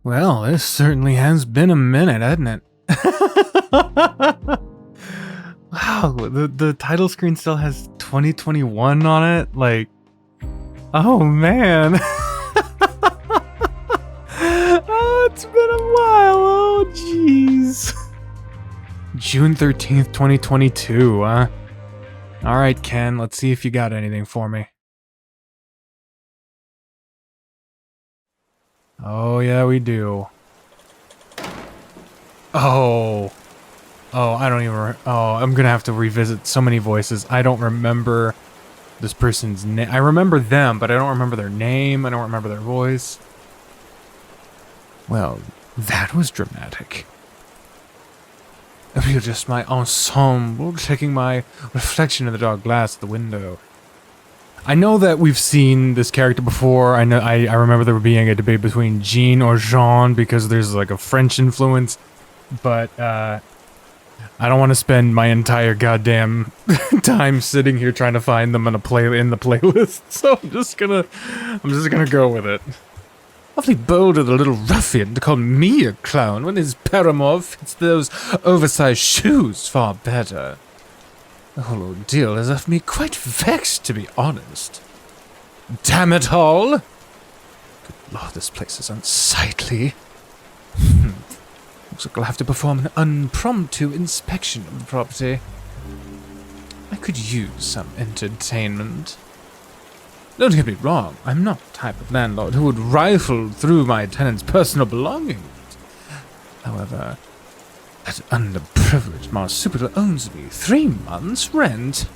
Well, this certainly has been a minute, hasn't it? Wow, the title screen still has 2021 on it? Like, oh man. Oh, it's been a while, oh jeez. June 13th, 2022, huh? Alright, Ken, let's see if you got anything for me. Oh, yeah, we do. Oh, I don't even... Oh, I'm gonna have to revisit so many voices. I don't remember this person's name. I remember them, but I don't remember their name. I don't remember their voice. Well, that was dramatic. Readjust my ensemble, checking my reflection in the dark glass of the window. I know that we've seen this character before. I remember there being a debate between Jean or Jean because there's like a French influence, but I don't want to spend my entire goddamn time sitting here trying to find them in the playlist. So I'm just gonna go with it. Awfully bold of the little ruffian to call me a clown when his paramour fits those oversized shoes far better. The whole ordeal has left me quite vexed, to be honest. Damn it all! Good lord, this place is unsightly. Looks like I'll have to perform an impromptu inspection of the property. I could use some entertainment. Don't get me wrong, I'm not the type of landlord who would rifle through my tenant's personal belongings. However, that underprivileged marsupial owes me 3 months' rent,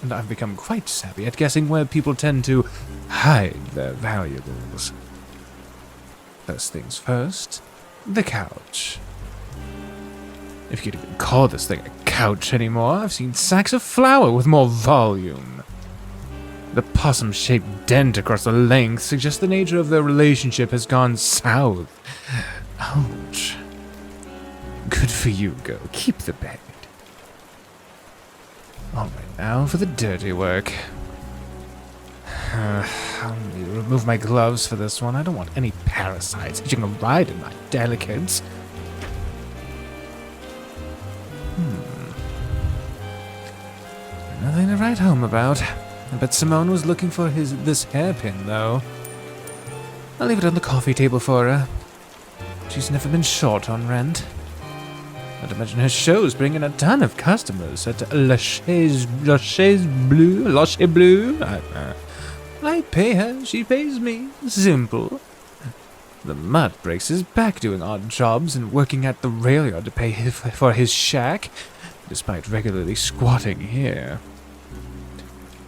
and I've become quite savvy at guessing where people tend to hide their valuables. First things first, the couch. If you could even call this thing a couch anymore, I've seen sacks of flour with more volume. The possum-shaped dent across the length suggests the nature of their relationship has gone south. Ouch. Good for you, girl. Keep the bed. Alright, now for the dirty work. I'll need to remove my gloves for this one. I don't want any parasites hitching a ride in my delicates. Nothing to write home about. I bet Simone was looking for this hairpin, though. I'll leave it on the coffee table for her. She's never been short on rent. Not to mention her shows bring in a ton of customers at La Chaise Bleu. I pay her, she pays me. Simple. The mutt breaks his back doing odd jobs and working at the rail yard to pay for his shack, despite regularly squatting here.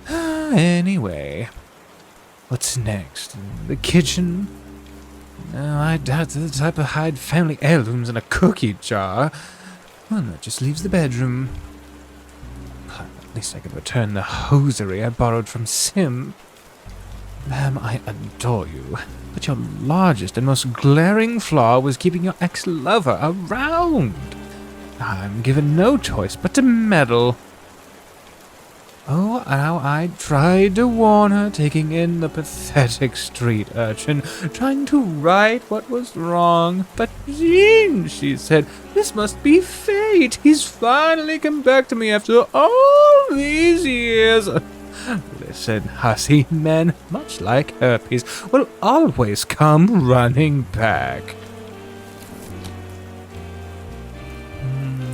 Anyway, what's next? The kitchen? No, I doubt the type of hide family heirlooms in a cookie jar. Well, that just leaves the bedroom. At least I can return the hosiery I borrowed from Sim. Ma'am, I adore you, but your largest and most glaring flaw was keeping your ex-lover around. I'm given no choice but to meddle. Oh, how I tried to warn her, taking in the pathetic street urchin, trying to right what was wrong. But Jean, she said, this must be fate. He's finally come back to me after all these years. Listen, hussy, men, much like herpes, will always come running back.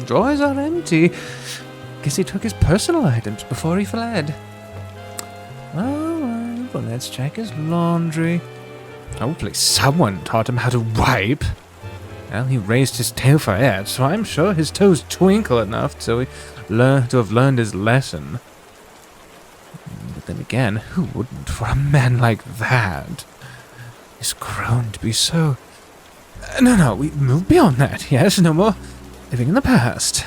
Drawers are empty. Guess he took his personal items before he fled. Alright, well, let's check his laundry. Hopefully someone taught him how to wipe. Well, he raised his tail for air, so I'm sure his toes twinkle enough to have learned his lesson. But then again, who wouldn't for a man like that? He's grown to be so... No, we move beyond that, yes? No more living in the past.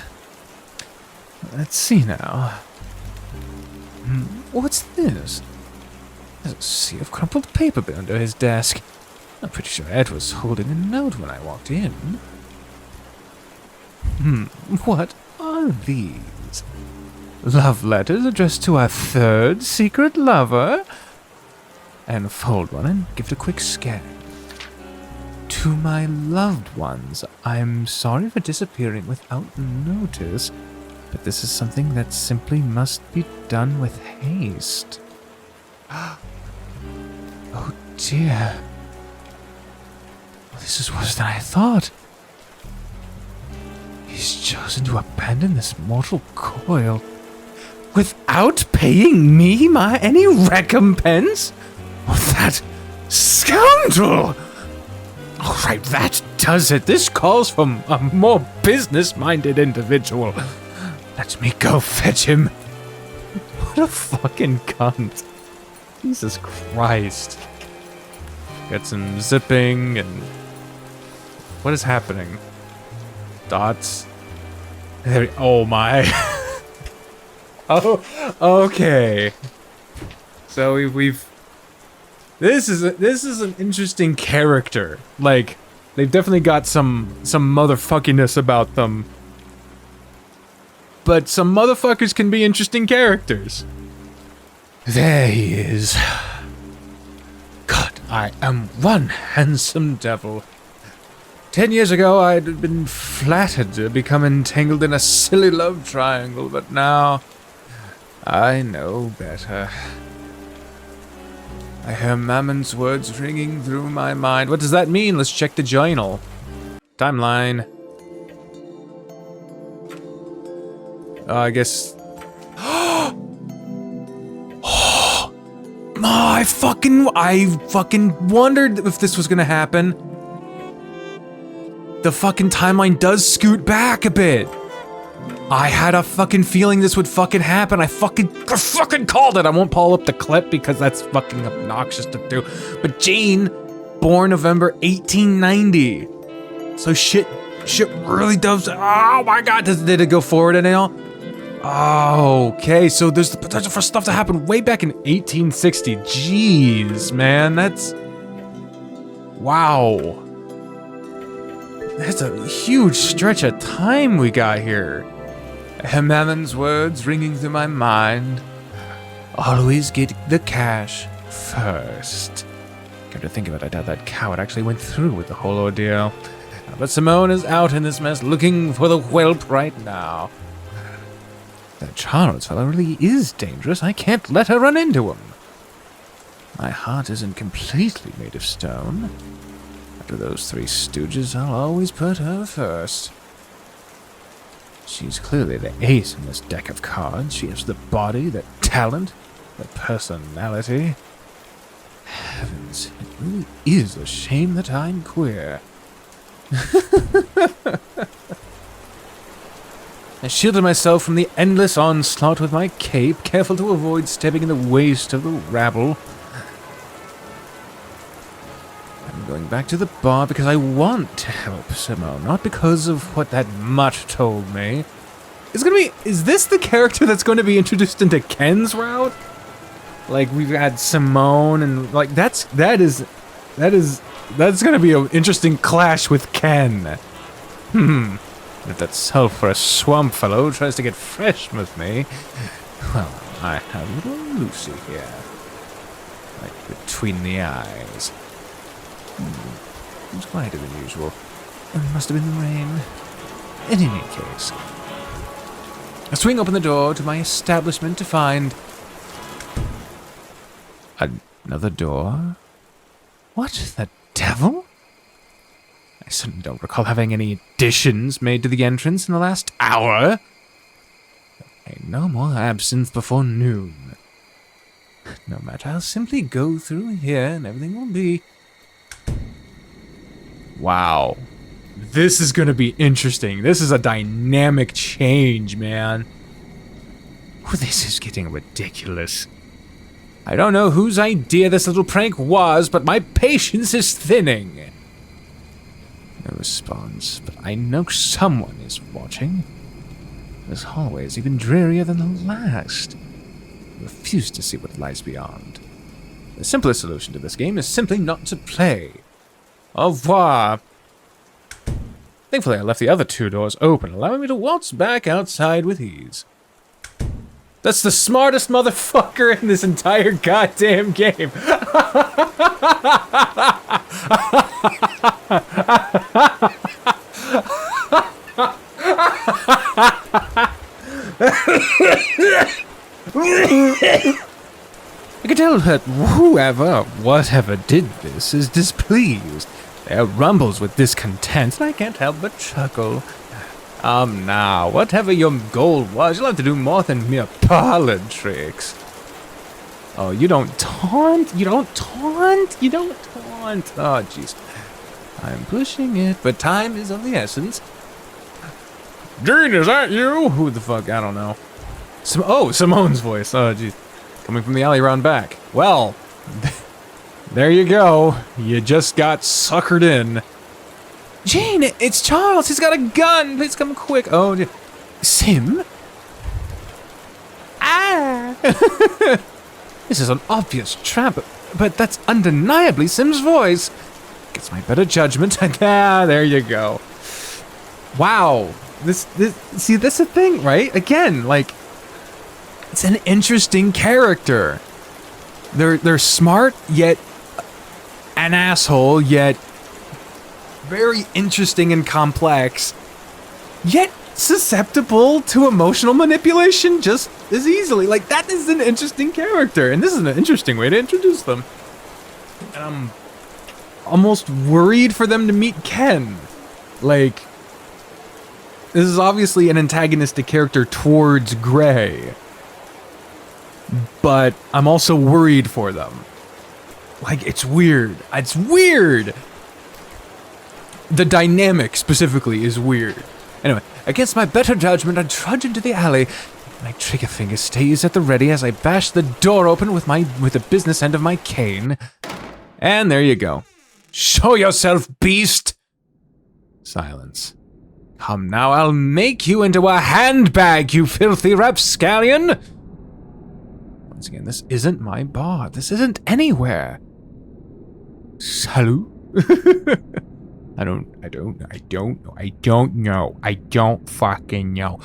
Let's see now. What's this? There's a sea of crumpled paper under his desk. I'm pretty sure Ed was holding a note when I walked in. What are these? Love letters addressed to our third secret lover? And fold one and give it a quick scan. To To my loved ones, I'm sorry for disappearing without notice, but this is something that simply must be done with haste. Oh dear. This is worse than I thought. He's chosen to abandon this mortal coil without paying me any recompense? Oh, that scoundrel! Alright, that does it. This calls for a more business-minded individual. Let me go fetch him. What a fucking cunt. Jesus Christ. Get some zipping and... What is happening? Dots. There, oh my. Oh, okay. So we've this is an interesting character. Like, they've definitely got some motherfuckiness about them. But some motherfuckers can be interesting characters. There he is. God, I am one handsome devil. 10 years ago, I'd been flattered to become entangled in a silly love triangle, but now I know better. I hear Mammon's words ringing through my mind. What does that mean? Let's check the journal. Timeline. I guess... I fucking wondered if this was gonna happen. The fucking timeline does scoot back a bit. I had a fucking feeling this would fucking happen. I fucking called it. I won't pull up the clip because that's fucking obnoxious to do. But Jane, born November 1890. So shit really does. Oh my god, did it go forward at all? Oh, okay, so there's the potential for stuff to happen way back in 1860. Jeez, man, that's... Wow. That's a huge stretch of time we got here. Mammon's words ringing through my mind. Always get the cash first. Come to think of it, I doubt that coward actually went through with the whole ordeal. But Simone is out in this mess looking for the whelp right now. That Charles fellow really is dangerous. I can't let her run into him. My heart isn't completely made of stone. After those three stooges, I'll always put her first. She's clearly the ace in this deck of cards. She has the body, the talent, the personality. Heavens, it really is a shame that I'm queer. I shielded myself from the endless onslaught with my cape, careful to avoid stepping in the waist of the rabble. I'm going back to the bar because I want to help Simone, not because of what that mutt told me. Is this the character that's going to be introduced into Ken's route? Like, we've had Simone and, like, that's going to be an interesting clash with Ken. If that sulphurous swamp fellow tries to get fresh with me, well, I have little Lucy here. Like between the eyes. It's quieter than usual. It must have been the rain. In any case, I swing open the door to my establishment to find... Another door? What the devil? I certainly don't recall having any additions made to the entrance in the last hour. Ain't no more absinthe before noon. No matter, I'll simply go through here and everything will be... Wow. This is going to be interesting. This is a dynamic change, man. Oh, this is getting ridiculous. I don't know whose idea this little prank was, but my patience is thinning. No response, but I know someone is watching. This hallway is even drearier than the last. I refuse to see what lies beyond. The simplest solution to this game is simply not to play. Au revoir. Thankfully, I left the other two doors open, allowing me to waltz back outside with ease. That's the smartest motherfucker in this entire goddamn game. I can tell that whatever did this is displeased. There rumbles with discontent, and I can't help but chuckle. Now, whatever your goal was, you'll have to do more than mere parlor tricks. Oh, you don't taunt? You don't taunt? You don't taunt? Oh, jeez. I'm pushing it, but time is of the essence. Jade, is that you? Who the fuck? I don't know. Simone's voice. Oh, jeez. Coming from the alley round back. Well, there you go. You just got suckered in. Jane, it's Charles. He's got a gun. Please come quick. Oh, Sim? Ah! This is an obvious trap, but that's undeniably Sim's voice. Gets my better judgment. There you go. Wow. See, that's the thing, right? Again, like, it's an interesting character. They're smart, yet an asshole, yet very interesting and complex, yet susceptible to emotional manipulation just as easily. Like, that is an interesting character, and this is an interesting way to introduce them. And I'm almost worried for them to meet Ken. Like, this is obviously an antagonistic character towards Gray, but I'm also worried for them. Like, it's weird. It's weird! The dynamic, specifically, is weird. Anyway, against my better judgment, I trudge into the alley. My trigger finger stays at the ready as I bash the door open with the business end of my cane. And there you go. Show yourself, beast! Silence. Come now, I'll make you into a handbag, you filthy rapscallion! Once again, this isn't my bar. This isn't anywhere. Salut? I don't fucking know.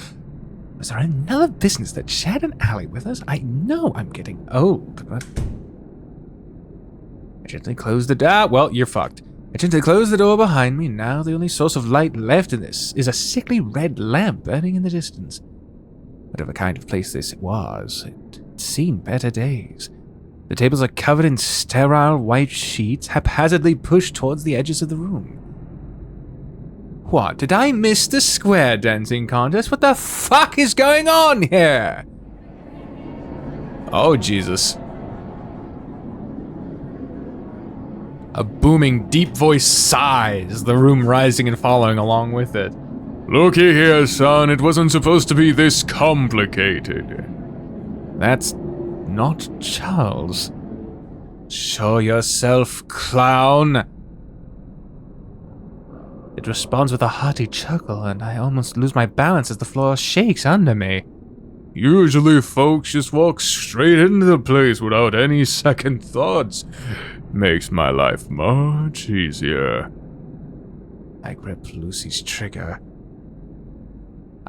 Was there another business that shared an alley with us? I know I'm getting old, but... I gently closed the door. Well, you're fucked. I gently closed the door behind me. Now the only source of light left in this is a sickly red lamp burning in the distance. Whatever kind of place this was, it'd seen better days. The tables are covered in sterile white sheets, haphazardly pushed towards the edges of the room. What, did I miss the square dancing contest? What the fuck is going on here? Oh, Jesus. A booming, deep voice sighs, the room rising and falling along with it. Looky here, son, it wasn't supposed to be this complicated. That's not Charles. Show yourself, clown. It responds with a hearty chuckle, and I almost lose my balance as the floor shakes under me. Usually folks just walk straight into the place without any second thoughts. Makes my life much easier. I grip Lucy's trigger.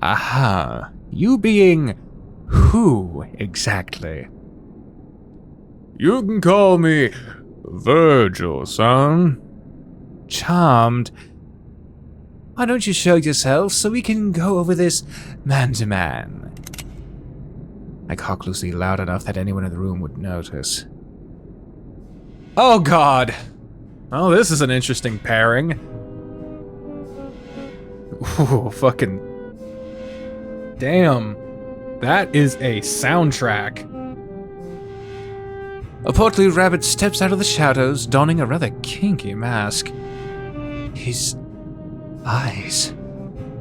Aha, you being who exactly? You can call me Virgil, son. Charmed. Why don't you show yourself so we can go over this man to man? I cock Lucy loud enough that anyone in the room would notice. Oh god! Well, this is an interesting pairing. Ooh, fucking... Damn. That is a soundtrack. A portly rabbit steps out of the shadows, donning a rather kinky mask. His eyes.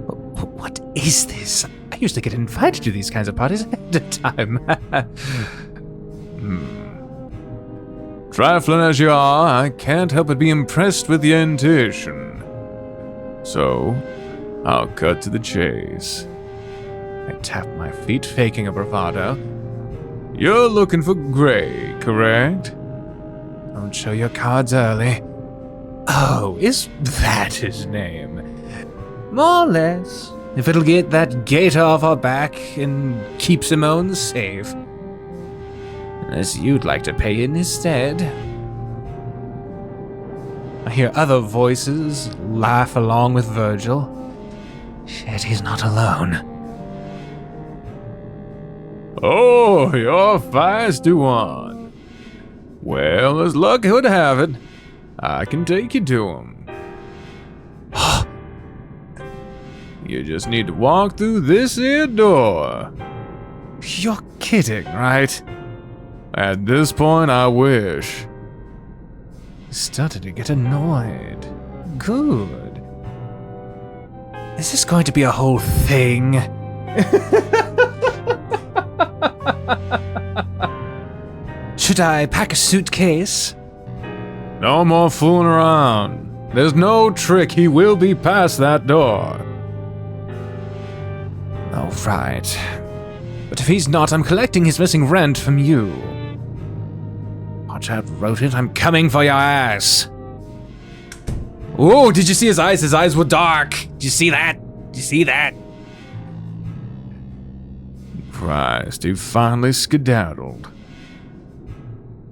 What is this? I used to get invited to these kinds of parties ahead of time. Trifling as you are, I can't help but be impressed with your intuition. So, I'll cut to the chase. I tap my feet, faking a bravado. You're looking for Gray, correct? Don't show your cards early. Oh, is that his name? More or less. If it'll get that gator off our back and keep Simone safe. Unless you'd like to pay in instead. I hear other voices laugh along with Virgil. Shit, he's not alone. Oh, you're fast to one. Well, as luck would have it, I can take you to him. You just need to walk through this here door. You're kidding, right? At this point, I wish. Started to get annoyed. Good. Is this going to be a whole thing? Should I pack a suitcase? No more fooling around. There's no trick, he will be past that door. Oh, right. But if he's not, I'm collecting his missing rent from you. Watch out, rodent, I'm coming for your ass. Oh, did you see his eyes? His eyes were dark. Did you see that? Did you see that? Christ, he finally skedaddled.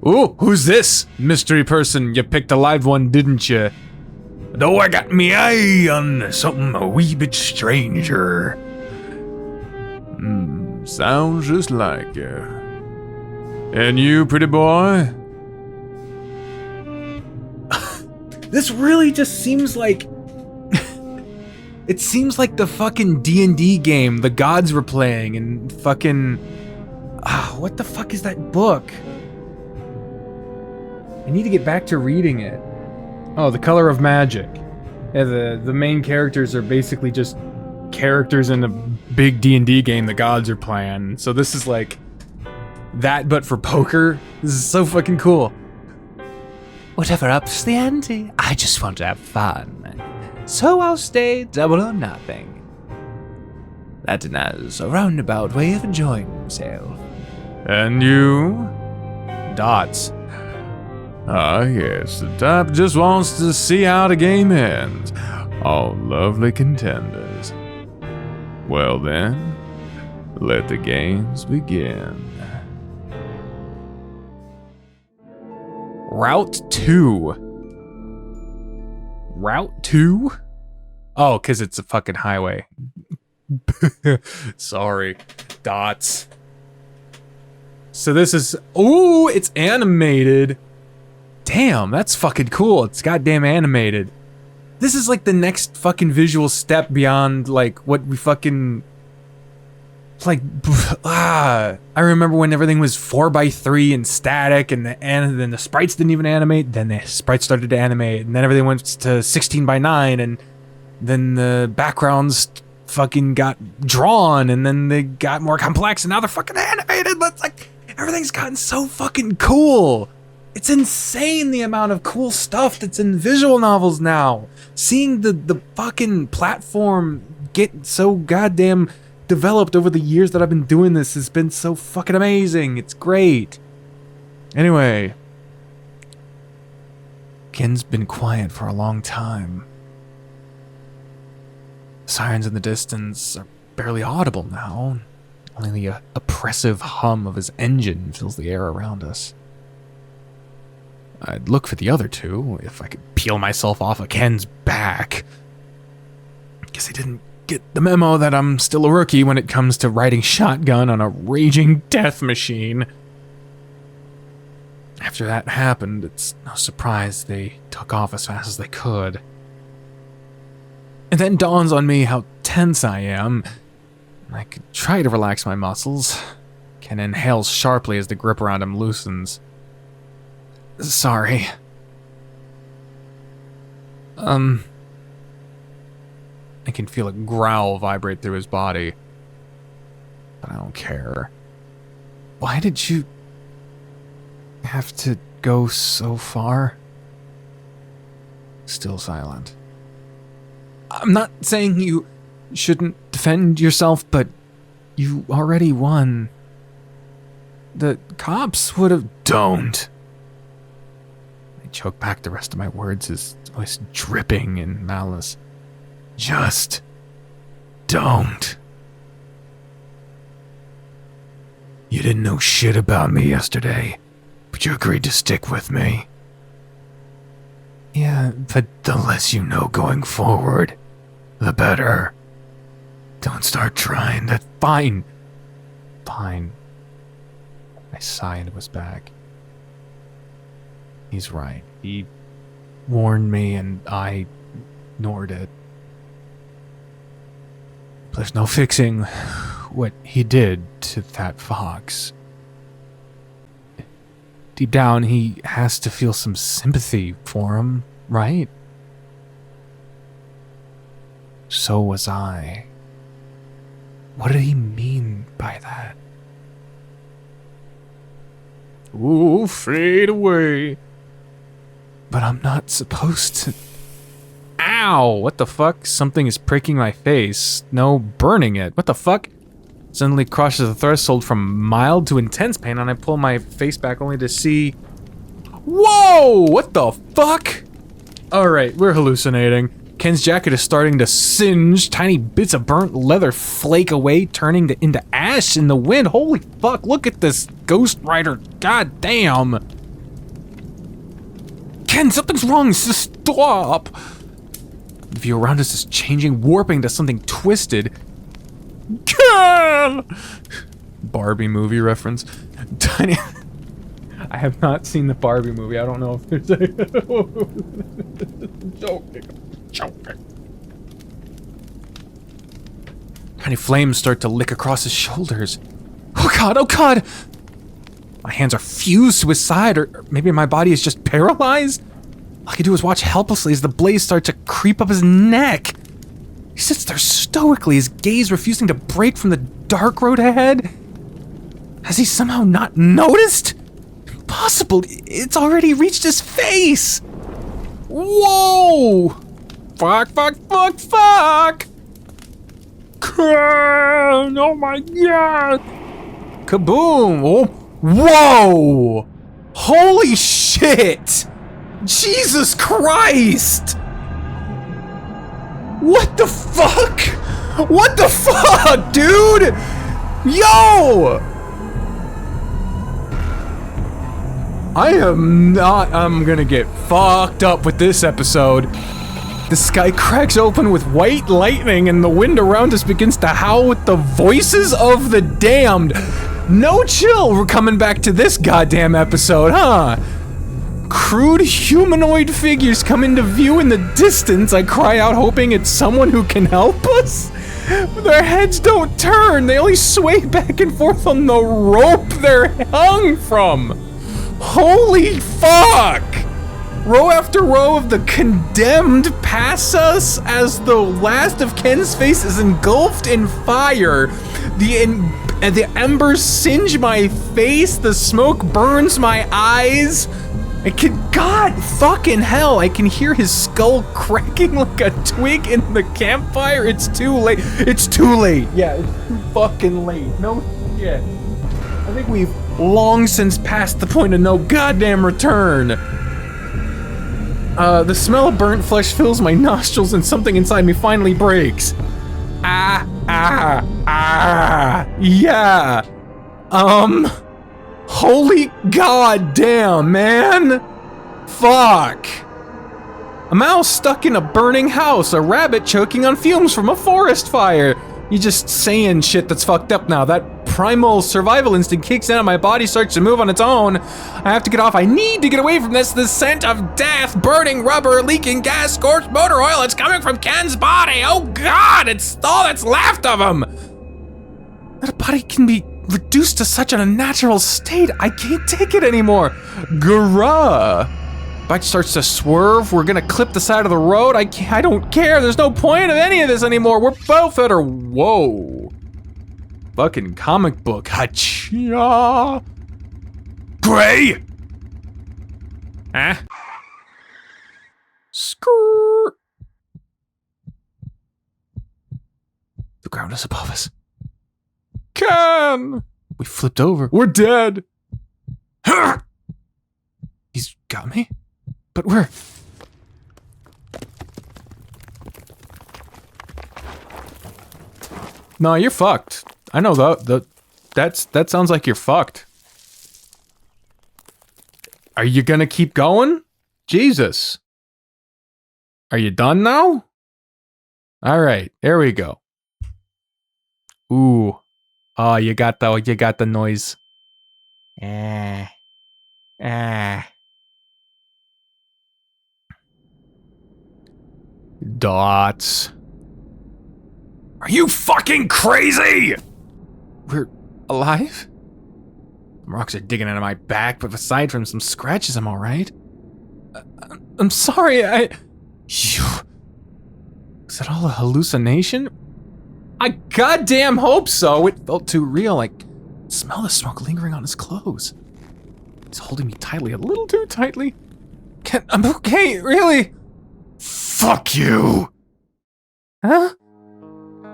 Oh, who's this? Mystery person, you picked a live one, didn't you? Though I got me eye on something a wee bit stranger. Sounds just like you. And you, pretty boy? This really just seems like... It seems like the fucking D&D game the gods were playing and fucking... what the fuck is that book? I need to get back to reading it. Oh, The Color of Magic. Yeah, the main characters are basically just characters in a big D&D game the gods are playing. So this is like that, but for poker. This is so fucking cool. Whatever ups the ante, I just want to have fun. So I'll stay double or nothing. That is a roundabout way of enjoying himself. And you? Dots. Ah, yes, the type just wants to see how the game ends. All lovely contenders. Well then, let the games begin. Route 2. Route 2? Oh, because it's a fucking highway. Sorry. Dots. So this is... Ooh, it's animated. Damn, that's fucking cool. It's goddamn animated. This is like the next fucking visual step beyond like what we fucking... Like, I remember when everything was 4x3 and static and then the sprites didn't even animate, then the sprites started to animate, and then everything went to 16x9, and then the backgrounds fucking got drawn, and then they got more complex, and now they're fucking animated, but it's like, everything's gotten so fucking cool. It's insane the amount of cool stuff that's in visual novels now. Seeing the fucking platform get so goddamn developed over the years that I've been doing this has been so fucking amazing. It's great. Anyway, Ken's been quiet for a long time. Sirens in the distance are barely audible now. Only the oppressive hum of his engine fills the air around us. I'd look for the other two if I could peel myself off of Ken's back. Guess I didn't get the memo that I'm still a rookie when it comes to riding shotgun on a raging death machine. After that happened, it's no surprise they took off as fast as they could. It then dawns on me how tense I am. I could try to relax my muscles. Ken inhales sharply as the grip around him loosens. Sorry. I can feel a growl vibrate through his body. But I don't care. Why did you have to go so far? Still silent. I'm not saying you shouldn't defend yourself, but you already won. The cops would have... Don't! I choke back the rest of my words, his voice dripping in malice. Just don't. You didn't know shit about me yesterday, but you agreed to stick with me. Yeah, but the less you know going forward, the better. Don't start trying to... Fine. Fine. I sigh into his back. He's right. He warned me and I ignored it. There's no fixing what he did to that fox. Deep down, he has to feel some sympathy for him, right? So was I. What did he mean by that? Ooh, fade away. But I'm not supposed to... Ow! What the fuck? Something is pricking my face. No, burning it. What the fuck? Suddenly crosses the threshold from mild to intense pain, and I pull my face back only to see... Whoa! What the fuck? Alright, we're hallucinating. Ken's jacket is starting to singe. Tiny bits of burnt leather flake away, turning into ash in the wind. Holy fuck, look at this Ghost Rider. God damn. Ken, something's wrong. Stop. The view around us is changing, warping to something twisted. Ken! Barbie movie reference. Tiny... I have not seen the Barbie movie. I don't know if there's a... Joking. Tiny flames start to lick across his shoulders. Oh god, oh god! My hands are fused to his side, or maybe my body is just paralyzed? All I can do is watch helplessly as the blaze starts to creep up his neck. He sits there stoically, his gaze refusing to break from the dark road ahead. Has he somehow not noticed? Impossible, it's already reached his face! Whoa! Fuck! Oh my god! Kaboom! Oh, whoa! Holy shit! Jesus Christ! What the fuck? What the fuck, dude? Yo! I'm gonna get fucked up with this episode. The sky cracks open with white lightning and the wind around us begins to howl with the voices of the damned. No chill, we're coming back to this goddamn episode, huh? Crude humanoid figures come into view in the distance. I cry out hoping it's someone who can help us. Their heads don't turn, they only sway back and forth on the rope they're hung from. Holy fuck! Row after row of the condemned pass us as the last of Ken's face is engulfed in fire. The embers singe my face, the smoke burns my eyes. God fucking hell, I can hear his skull cracking like a twig in the campfire. It's too late. It's too late. Yeah, it's too fucking late. No shit. I think we've long since passed the point of no goddamn return. The smell of burnt flesh fills my nostrils and something inside me finally breaks. Yeah. Holy goddamn, man. Fuck. A mouse stuck in a burning house, a rabbit choking on fumes from a forest fire. You just saying shit that's fucked up now. That primal survival instinct kicks in and my body starts to move on its own. I have to get off. I need to get away from this. The scent of death, burning rubber, leaking gas, scorched motor oil. It's coming from Ken's body. Oh god, it's all that's left of him. That a body can be reduced to such an unnatural state. I can't take it anymore. Grah. Bike starts to swerve. We're gonna clip the side of the road. I don't care. There's no point of any of this anymore. We're both at her. Whoa. Fucking comic book. Hacha. Gray. Huh? Skrrr. The ground is above us. Ken! We flipped over. We're dead. He's got me? But where? No, you're fucked. I know that sounds like you're fucked. Are you gonna keep going? Jesus. Are you done now? All right, there we go. Ooh. Oh, you got the noise. Dots. Are you fucking crazy? We're alive? Rocks are digging into my back, but aside from some scratches, I'm all right. I'm sorry, Was that all a hallucination? I goddamn hope so. It felt too real. I smell the smoke lingering on his clothes. He's holding me tightly, a little too tightly. I'm okay, really. Fuck you. Huh?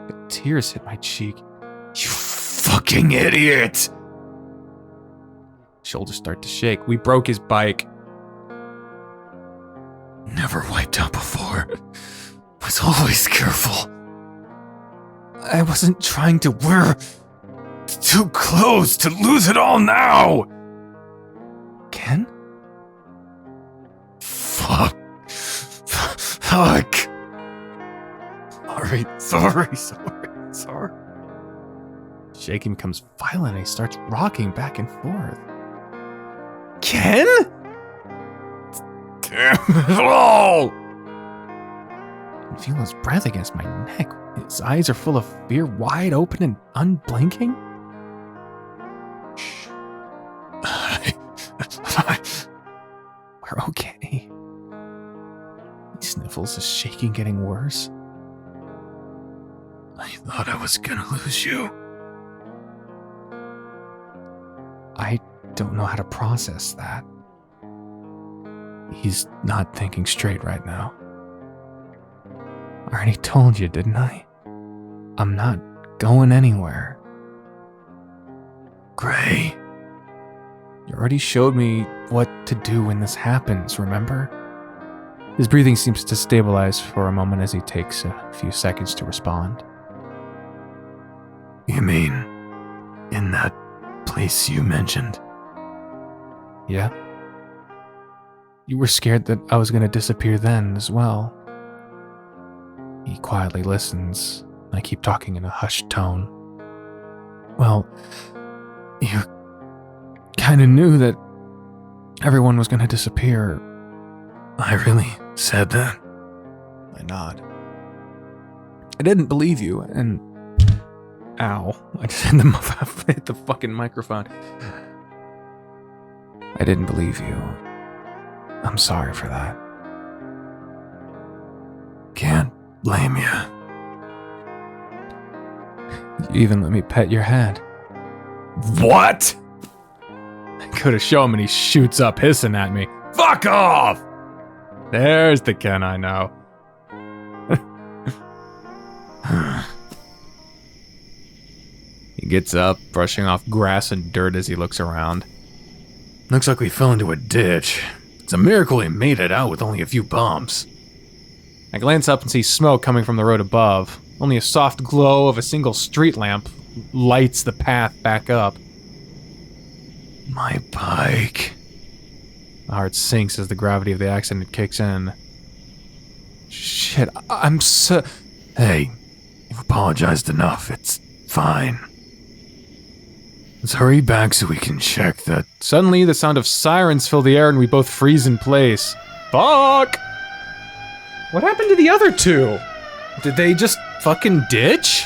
The tears hit my cheek. You fucking idiot. Shoulders start to shake. We broke his bike. Never wiped out before. Was always careful. I wasn't trying to. We're too close to lose it all now. Ken? Fuck. Sorry. Shaking becomes violent and he starts rocking back and forth. Ken? Damn it all! I can feel his breath against my neck. His eyes are full of fear, wide open and unblinking. Shh. We're okay. He sniffles, his shaking getting worse. I thought I was gonna lose you. I don't know how to process that. He's not thinking straight right now. I already told you, didn't I? I'm not going anywhere. Gray. You already showed me what to do when this happens, remember? His breathing seems to stabilize for a moment as he takes a few seconds to respond. You mean, in that place you mentioned? Yeah. You were scared that I was going to disappear then as well. He quietly listens. I keep talking in a hushed tone. Well, you kind of knew that everyone was going to disappear. I really said that? I nod. I didn't believe you, and... Ow. I just hit the fucking microphone. I didn't believe you. I'm sorry for that. Can't blame you. You even let me pet your head. What? I could have shown him and he shoots up hissing at me. Fuck off! There's the Ken I know. He gets up, brushing off grass and dirt as he looks around. Looks like we fell into a ditch. It's a miracle he made it out with only a few bumps. I glance up and see smoke coming from the road above. Only a soft glow of a single street lamp lights the path back up. My bike. My heart sinks as the gravity of the accident kicks in. Shit, I'm so... Hey, you've apologized enough. It's fine. Let's hurry back so we can check that. Suddenly, the sound of sirens fill the air and we both freeze in place. Fuck! What happened to the other two? Did they just fucking ditch?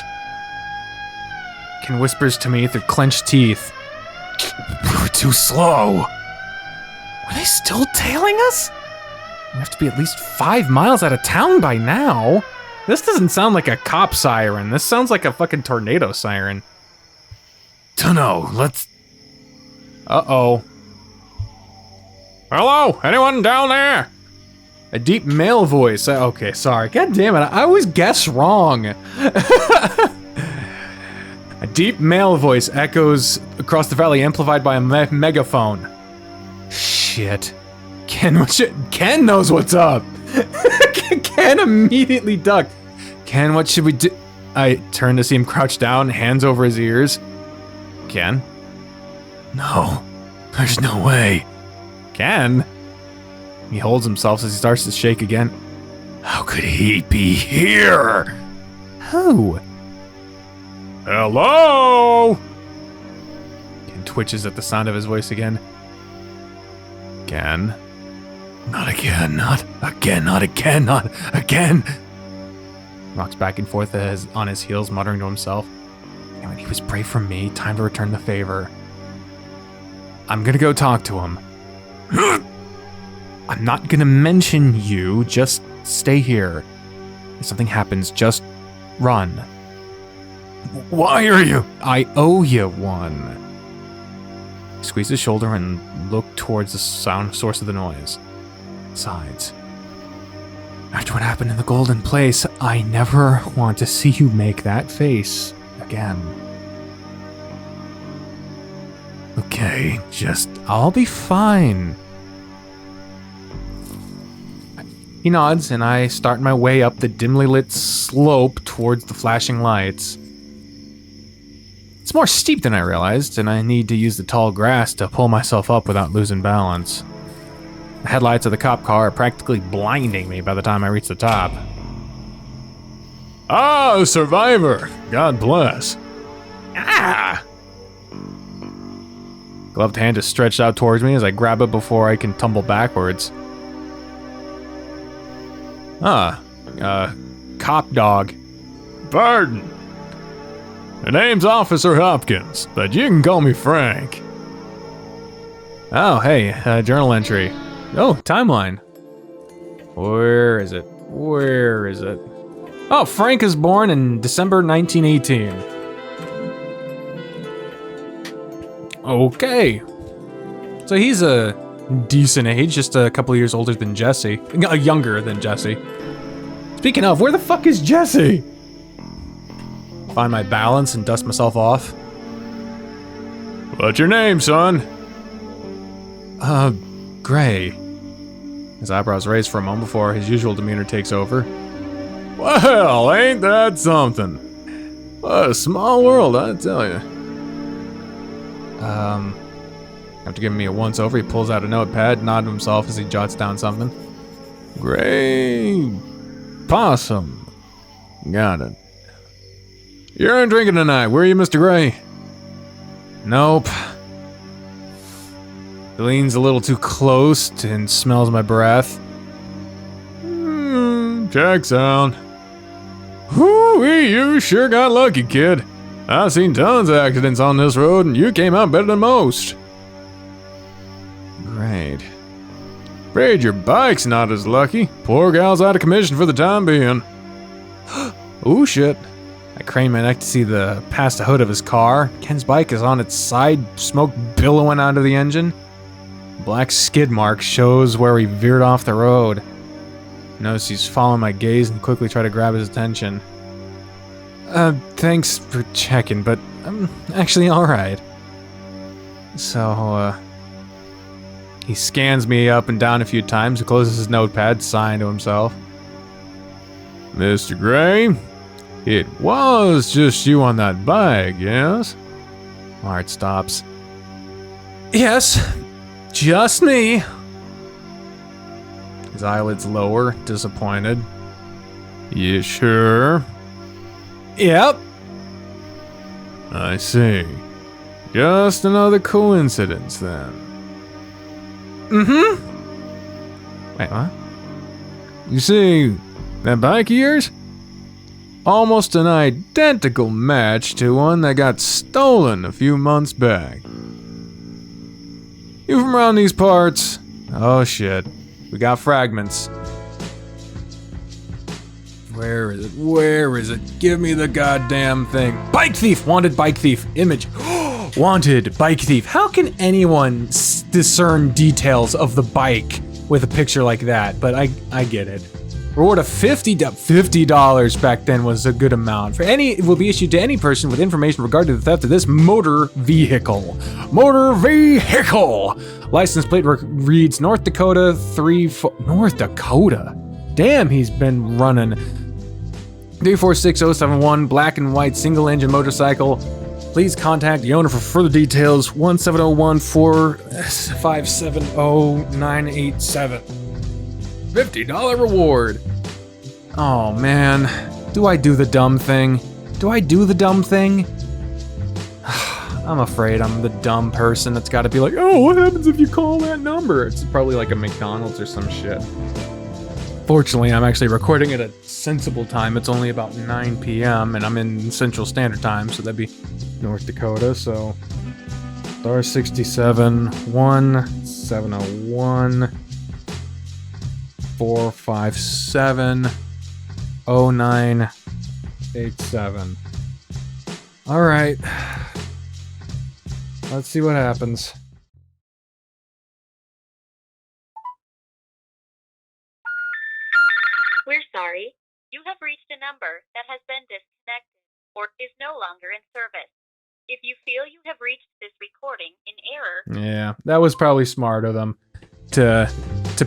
Ken whispers to me through clenched teeth. We were too slow. Were they still tailing us? We have to be at least 5 miles out of town by now. This doesn't sound like a cop siren. This sounds like a fucking tornado siren. Dunno, let's... Uh-oh. Hello? Anyone down there? A deep male voice. Okay, sorry. God damn it, I always guess wrong. A deep male voice echoes across the valley, amplified by a megaphone. Shit. Ken knows what's up. Ken immediately ducked. Ken, what should we do? I turn to see him crouch down, hands over his ears. Ken? No, there's no way. Ken? He holds himself as he starts to shake again. How could he be here? Who? Hello? Ken twitches at the sound of his voice again. Again? Not again, not again, not again, not again. Rocks back and forth on his heels, muttering to himself. Damn it, he was prey for me. Time to return the favor. I'm gonna go talk to him. I'm not gonna mention you. Just stay here. If something happens, just run. Why are you? I owe you one. He squeezed his shoulder and looked towards the source of the noise. Sides. After what happened in the Golden Place, I never want to see you make that face again. Okay, just... I'll be fine. He nods, and I start my way up the dimly lit slope towards the flashing lights. It's more steep than I realized, and I need to use the tall grass to pull myself up without losing balance. The headlights of the cop car are practically blinding me by the time I reach the top. Ah, survivor! God bless. Ah! Gloved hand is stretched out towards me as I grab it before I can tumble backwards. Cop dog. Pardon. My name's Officer Hopkins, but you can call me Frank. Oh, hey, journal entry. Oh, timeline. Where is it? Where is it? Oh, Frank is born in December 1918. Okay. So he's a decent age, just a couple of years older than Jesse. Younger than Jesse. Speaking of, where the fuck is Jesse? Find my balance and dust myself off. What's your name, son? Gray. His eyebrows raise for a moment before his usual demeanor takes over. Well, ain't that something? What a small world, I tell you. After giving me a once-over, he pulls out a notepad, nods to himself as he jots down something. Gray possum. Got it. You aren't drinking tonight, were you, Mr. Gray? Nope. He leans a little too close and smells my breath. Checks out. Whoo-wee, you sure got lucky, kid. I've seen tons of accidents on this road, and you came out better than most. Great. Afraid your bike's not as lucky. Poor gal's out of commission for the time being. Ooh, shit. I crane my neck to see past the hood of his car. Ken's bike is on its side, smoke billowing out of the engine. Black skid mark shows where he veered off the road. Notice he's following my gaze and quickly try to grab his attention. Thanks for checking, but I'm actually alright. So, he scans me up and down a few times and closes his notepad, sighing to himself. Mr. Gray, it was just you on that bike, yes? My heart stops. Yes, just me. His eyelids lower, disappointed. You sure? Yep. I see. Just another coincidence, then. Mm-hmm. Wait, what? You see, that bike of yours? Almost an identical match to one that got stolen a few months back. You from around these parts? Oh shit. We got fragments. Where is it? Where is it? Give me the goddamn thing. Bike thief! Wanted bike thief. Image. Wanted bike thief. How can anyone discern details of the bike with a picture like that? But I get it. Reward of $50 back then was a good amount. It will be issued to any person with information regarding the theft of this motor vehicle. Motor vehicle! License plate reads North Dakota North Dakota? Damn, he's been running. 346071, black and white single engine motorcycle. Please contact the owner for further details. 17014570987. $50 reward. Oh man, do I do the dumb thing? Do I do the dumb thing? I'm afraid I'm the dumb person that's gotta be like, oh, what happens if you call that number? It's probably like a McDonald's or some shit. Fortunately, I'm actually recording at a sensible time. It's only about 9 p.m. and I'm in Central Standard Time, so that'd be North Dakota, so star 67 1701 457 0987. All right. Let's see what happens. We're sorry. You have reached a number that has been disconnected or is no longer in service. If you feel you have reached this recording in error... Yeah, that was probably smart of them to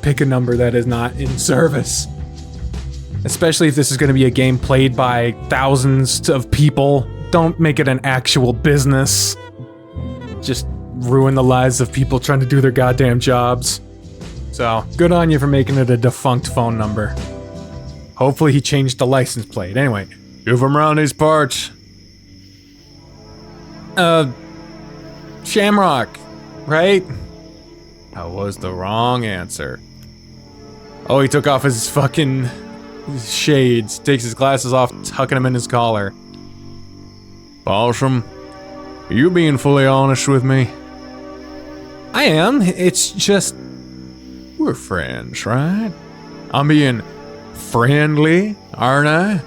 pick a number that is not in service. Especially if this is going to be a game played by thousands of people. Don't make it an actual business. Just ruin the lives of people trying to do their goddamn jobs. So, good on you for making it a defunct phone number. Hopefully he changed the license plate. Anyway, you're from around these parts. Shamrock, right? That was the wrong answer. Oh, he took off his fucking shades, takes his glasses off, tucking them in his collar. Balsham, are you being fully honest with me? I am. It's just... we're friends, right? I'm being friendly, aren't I?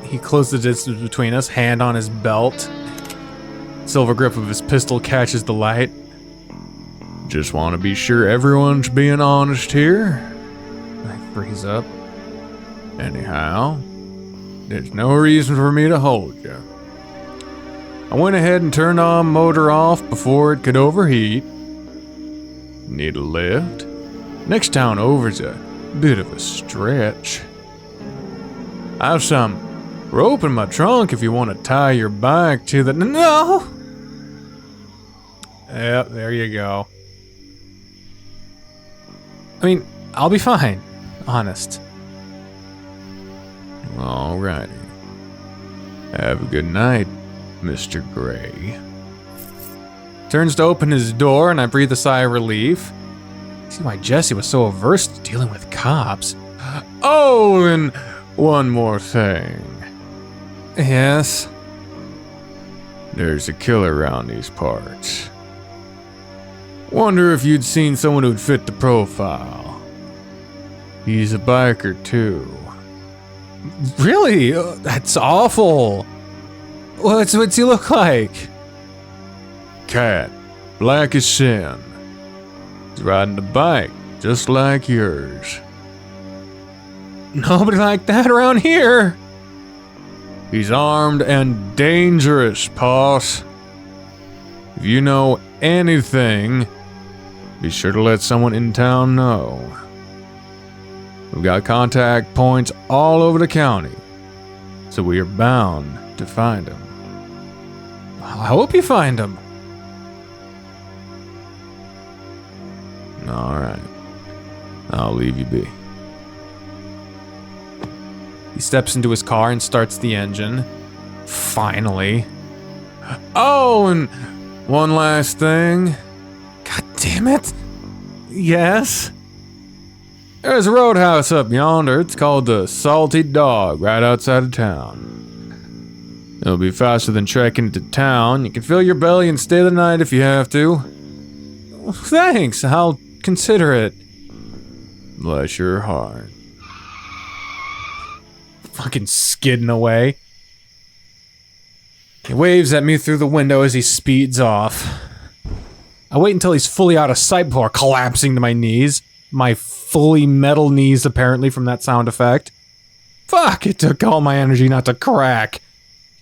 He closed the distance between us, hand on his belt. Silver grip of his pistol catches the light. Just want to be sure everyone's being honest here. I freeze up. Anyhow, there's no reason for me to hold you. I went ahead and turned on motor off before it could overheat. Need a lift? Next town over's a bit of a stretch. I have some rope in my trunk if you want to tie your bike to the... No! Yep, there you go. I mean, I'll be fine. Honest. Alrighty. Have a good night, Mr. Gray. Turns to open his door and I breathe a sigh of relief. See why Jesse was so averse to dealing with cops. Oh, and one more thing. Yes? There's a killer around these parts. Wonder if you'd seen someone who'd fit the profile. He's a biker too. Really? That's awful. What's he look like? Cat, black as sin. He's riding a bike, just like yours. Nobody like that around here. He's armed and dangerous, boss. If you know anything, be sure to let someone in town know. We've got contact points all over the county, so we are bound to find him. I hope you find him. Alright. I'll leave you be. He steps into his car and starts the engine. Finally. Oh, and one last thing. God damn it. Yes? There's a roadhouse up yonder. It's called the Salty Dog, right outside of town. It'll be faster than trekking into town. You can fill your belly and stay the night if you have to. Well, thanks, I'll consider it. Bless your heart. Fucking skidding away. He waves at me through the window as he speeds off. I wait until he's fully out of sight before collapsing to my knees. My fully metal knees, apparently, from that sound effect. Fuck, it took all my energy not to crack.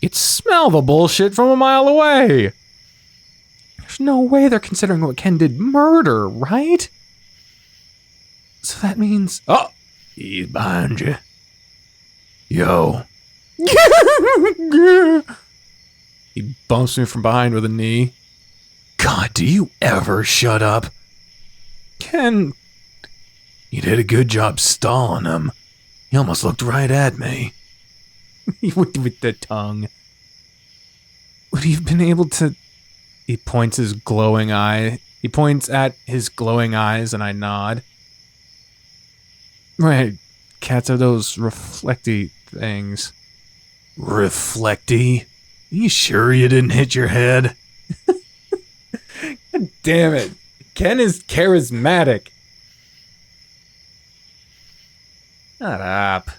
You'd smell the bullshit from a mile away. There's no way they're considering what Ken did murder, right? So that means... Oh! He's behind you. Yo. He bumps me from behind with a knee. God, do you ever shut up? Ken... You did a good job stalling him. He almost looked right at me. with the tongue. Would he have been able to... He points at his glowing eyes and I nod. Right, cats are those reflecty things. Reflecty? You sure you didn't hit your head? God damn it. Ken is charismatic. Shut up.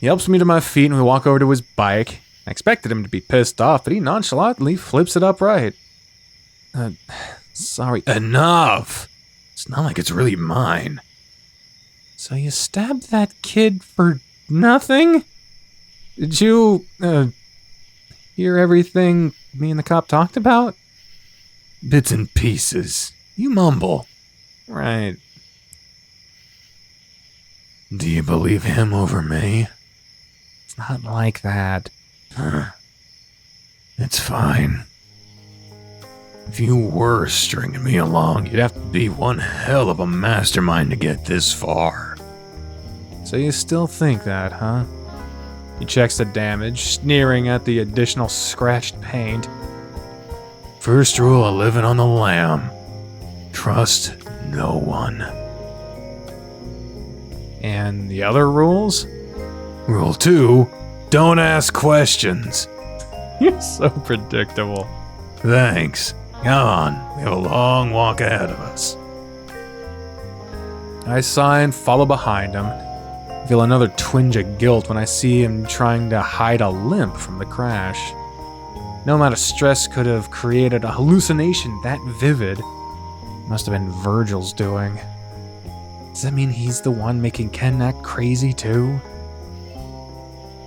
He helps me to my feet and we walk over to his bike. I expected him to be pissed off, but he nonchalantly flips it upright. Sorry. Enough! It's not like it's really mine. So you stabbed that kid for nothing? Did you, hear everything me and the cop talked about? Bits and pieces. You mumble. Right. Do you believe him over me? It's not like that. It's fine. If you were stringing me along, you'd have to be one hell of a mastermind to get this far. So you still think that, huh? He checks the damage, sneering at the additional scratched paint. First rule of living on the lam. Trust no one. And the other rules? Rule 2, don't ask questions. You're so predictable. Thanks. Come on, we have a long walk ahead of us. I sigh and follow behind him. I feel another twinge of guilt when I see him trying to hide a limp from the crash. No amount of stress could have created a hallucination that vivid. It must have been Virgil's doing. Does that mean he's the one making Ken act crazy too?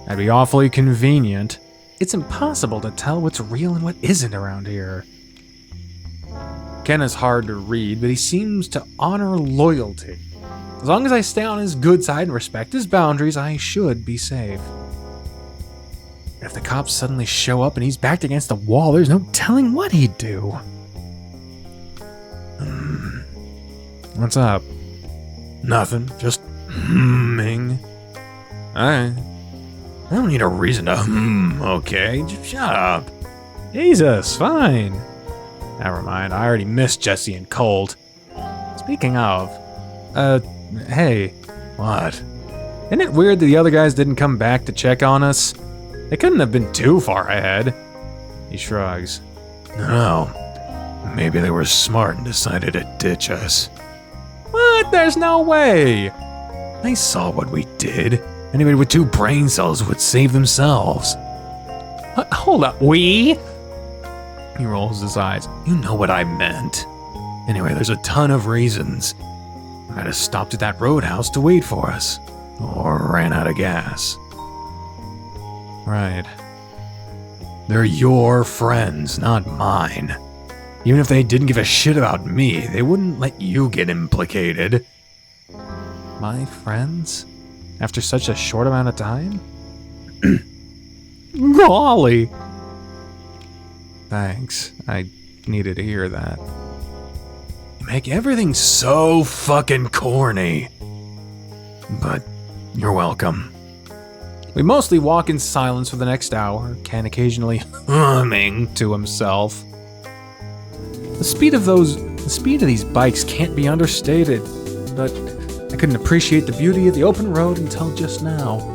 That'd be awfully convenient. It's impossible to tell what's real and what isn't around here. Ken is hard to read, but he seems to honor loyalty. As long as I stay on his good side and respect his boundaries, I should be safe. If the cops suddenly show up and he's backed against the wall, there's no telling what he'd do. What's up? Nothing, just humming. Alright. I don't need a reason to okay? Just shut up. Jesus, fine. Never mind, I already missed Jesse and Colt. Speaking of, hey. What? Isn't it weird that the other guys didn't come back to check on us? They couldn't have been too far ahead. He shrugs. No. Maybe they were smart and decided to ditch us. What? There's no way! They saw what we did. Anybody with 2 brain cells would save themselves. Hold up, we? He rolls his eyes. You know what I meant. Anyway, there's a ton of reasons. Might have stopped at that roadhouse to wait for us. Or ran out of gas. Right. They're your friends, not mine. Even if they didn't give a shit about me, they wouldn't let you get implicated. My friends? After such a short amount of time? Golly! Thanks. I needed to hear that. You make everything so fucking corny. But you're welcome. We mostly walk in silence for the next hour, Ken occasionally humming to himself. The speed of these bikes can't be understated, but I couldn't appreciate the beauty of the open road until just now.